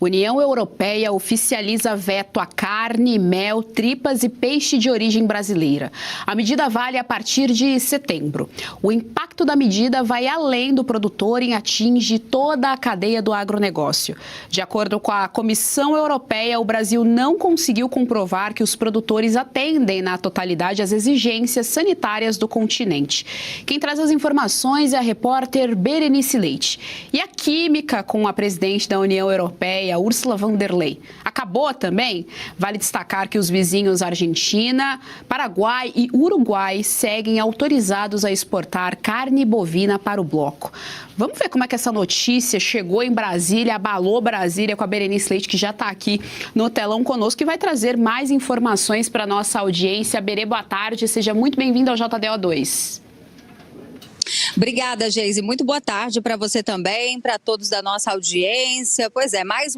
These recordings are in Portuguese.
União Europeia oficializa veto a carne, mel, tripas e peixe de origem brasileira. A medida vale a partir de setembro. O impacto da medida vai além do produtor e atinge toda a cadeia do agronegócio. De acordo com a Comissão Europeia, o Brasil não conseguiu comprovar que os produtores atendem na totalidade às exigências sanitárias do continente. Quem traz as informações é a repórter Berenice Leite. E a química com a presidente da União Europeia, Ursula von der Leyen, acabou também? Vale destacar que os vizinhos Argentina, Paraguai e Uruguai seguem autorizados a exportar carne bovina para o bloco. Vamos ver como é que essa notícia chegou em Brasília, abalou Brasília, com a Berenice Leite, que já está aqui no telão conosco e vai trazer mais informações para a nossa audiência. Berê, boa tarde, seja muito bem-vinda ao JDO2. Obrigada, Geise. Muito boa tarde para você também, para todos da nossa audiência. Pois é, mais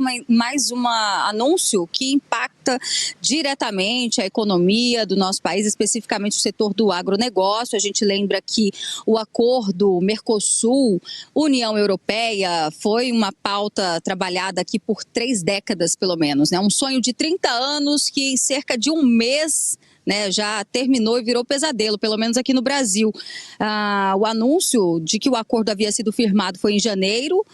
um anúncio que impacta diretamente a economia do nosso país, especificamente o setor do agronegócio. A gente lembra que o acordo Mercosul-União Europeia foi uma pauta trabalhada aqui por 3 décadas, pelo menos, né? Um sonho de 30 anos que em cerca de um mês, né, já terminou e virou pesadelo, pelo menos aqui no Brasil. O anúncio de que o acordo havia sido firmado foi em janeiro.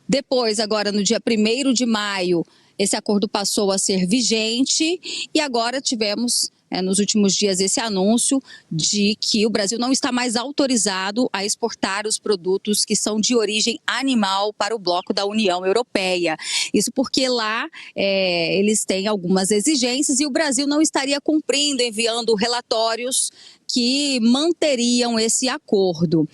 Depois, agora no dia 1º de maio, esse acordo passou a ser vigente e agora tivemos nos últimos dias esse anúncio de que o Brasil não está mais autorizado a exportar os produtos que são de origem animal para o bloco da União Europeia. Isso porque lá eles têm algumas exigências e o Brasil não estaria cumprindo, enviando relatórios que manteriam esse acordo.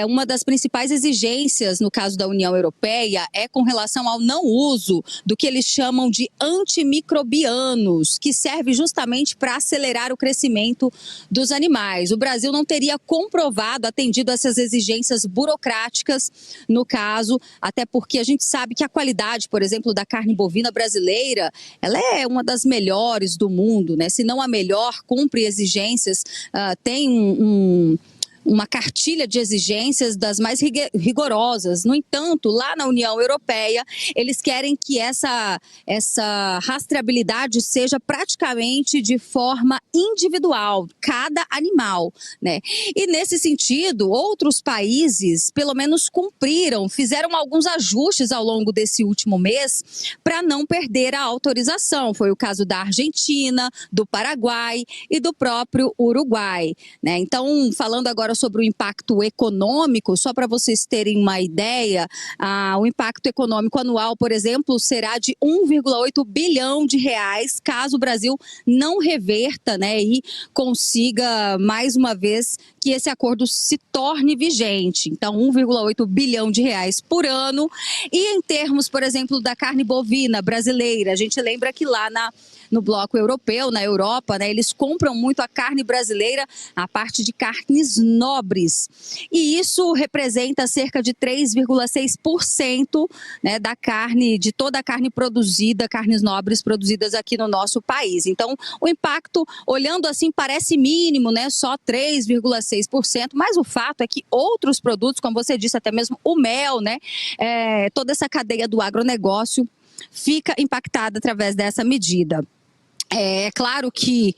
Uma das principais exigências no caso da União Europeia é com relação ao não uso do que eles chamam de antimicrobianos, que serve justamente para acelerar o crescimento dos animais. O Brasil não teria comprovado, atendido essas exigências burocráticas no caso, até porque a gente sabe que a qualidade, por exemplo, da carne bovina brasileira, ela é uma das melhores do mundo, né? Se não a melhor, cumpre exigências, tem uma cartilha de exigências das mais rigorosas. No entanto, lá na União Europeia, eles querem que essa rastreabilidade seja praticamente de forma individual, cada animal, né? E nesse sentido, outros países, pelo menos cumpriram, fizeram alguns ajustes ao longo desse último mês para não perder a autorização. Foi o caso da Argentina, do Paraguai e do próprio Uruguai, né? Então, falando agora sobre o impacto econômico, só para vocês terem uma ideia, o impacto econômico anual, por exemplo, será de 1,8 bilhão de reais, caso o Brasil não reverta, né, e consiga mais uma vez que esse acordo se torne vigente. Então, 1,8 bilhão de reais por ano. E em termos, por exemplo, da carne bovina brasileira, a gente lembra que lá no bloco europeu, na Europa, né, eles compram muito a carne brasileira, a parte de carnes nobres. E isso representa cerca de 3,6%, né, da carne, de toda a carne produzida, carnes nobres produzidas aqui no nosso país. Então, o impacto, olhando assim, parece mínimo, né, só 3,6%, mas o fato é que outros produtos, como você disse, até mesmo o mel, né, toda essa cadeia do agronegócio fica impactada através dessa medida. É claro que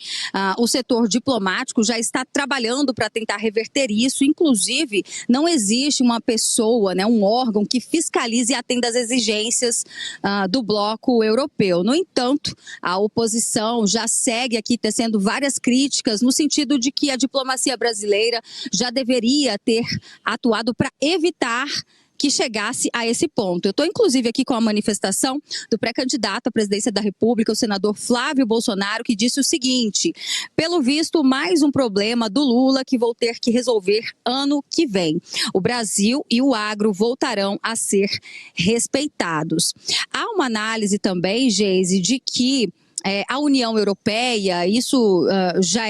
o setor diplomático já está trabalhando para tentar reverter isso. Inclusive, não existe uma pessoa, né, um órgão que fiscalize e atenda às exigências do bloco europeu. No entanto, a oposição já segue aqui tecendo várias críticas no sentido de que a diplomacia brasileira já deveria ter atuado para evitar que chegasse a esse ponto. Eu estou, inclusive, aqui com a manifestação do pré-candidato à presidência da República, o senador Flávio Bolsonaro, que disse o seguinte: pelo visto, mais um problema do Lula que vou ter que resolver ano que vem. O Brasil e o agro voltarão a ser respeitados. Há uma análise também, Geise, de que a União Europeia, isso já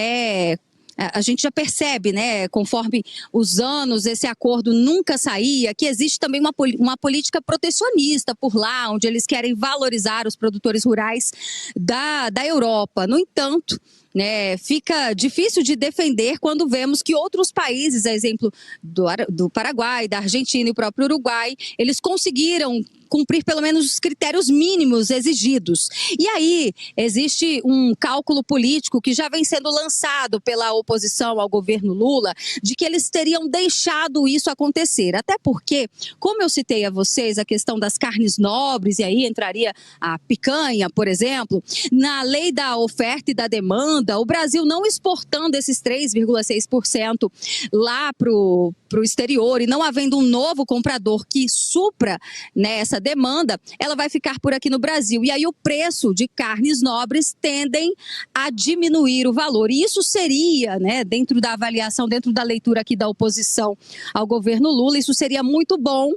a gente já percebe, né, conforme os anos, esse acordo nunca saía, que existe também uma política protecionista por lá, onde eles querem valorizar os produtores rurais da Europa. No entanto, né, fica difícil de defender quando vemos que outros países, a exemplo do Paraguai, da Argentina e o próprio Uruguai, eles conseguiram cumprir pelo menos os critérios mínimos exigidos. E aí existe um cálculo político que já vem sendo lançado pela oposição ao governo Lula, de que eles teriam deixado isso acontecer. Até porque, como eu citei a vocês, a questão das carnes nobres, e aí entraria a picanha, por exemplo, na lei da oferta e da demanda, o Brasil não exportando esses 3,6% lá para o exterior e não havendo um novo comprador que supra, né, essa demanda, ela vai ficar por aqui no Brasil. E aí o preço de carnes nobres tendem a diminuir o valor. E isso seria, né, dentro da avaliação, dentro da leitura aqui da oposição ao governo Lula, isso seria muito bom,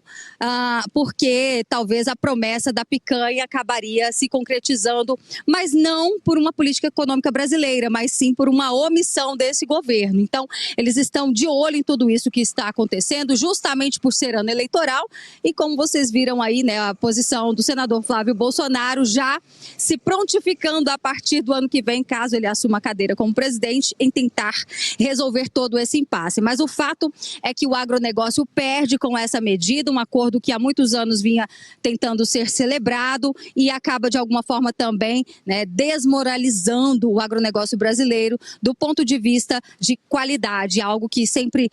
porque talvez a promessa da picanha acabaria se concretizando, mas não por uma política econômica brasileira, mas sim por uma omissão desse governo. Então, eles estão de olho em tudo isso que está acontecendo, justamente por ser ano eleitoral, e como vocês viram aí, né, a posição do senador Flávio Bolsonaro já se prontificando a partir do ano que vem, caso ele assuma a cadeira como presidente, em tentar resolver todo esse impasse. Mas o fato é que o agronegócio perde com essa medida, um acordo que há muitos anos vinha tentando ser celebrado e acaba de alguma forma também, né, desmoralizando o agronegócio brasileiro do ponto de vista de qualidade, algo que sempre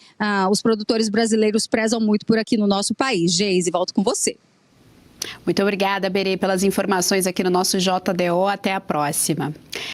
os produtores brasileiros prezam muito por aqui no nosso país. Geise, volto com você. Muito obrigada, Berê, pelas informações aqui no nosso JDO. Até a próxima.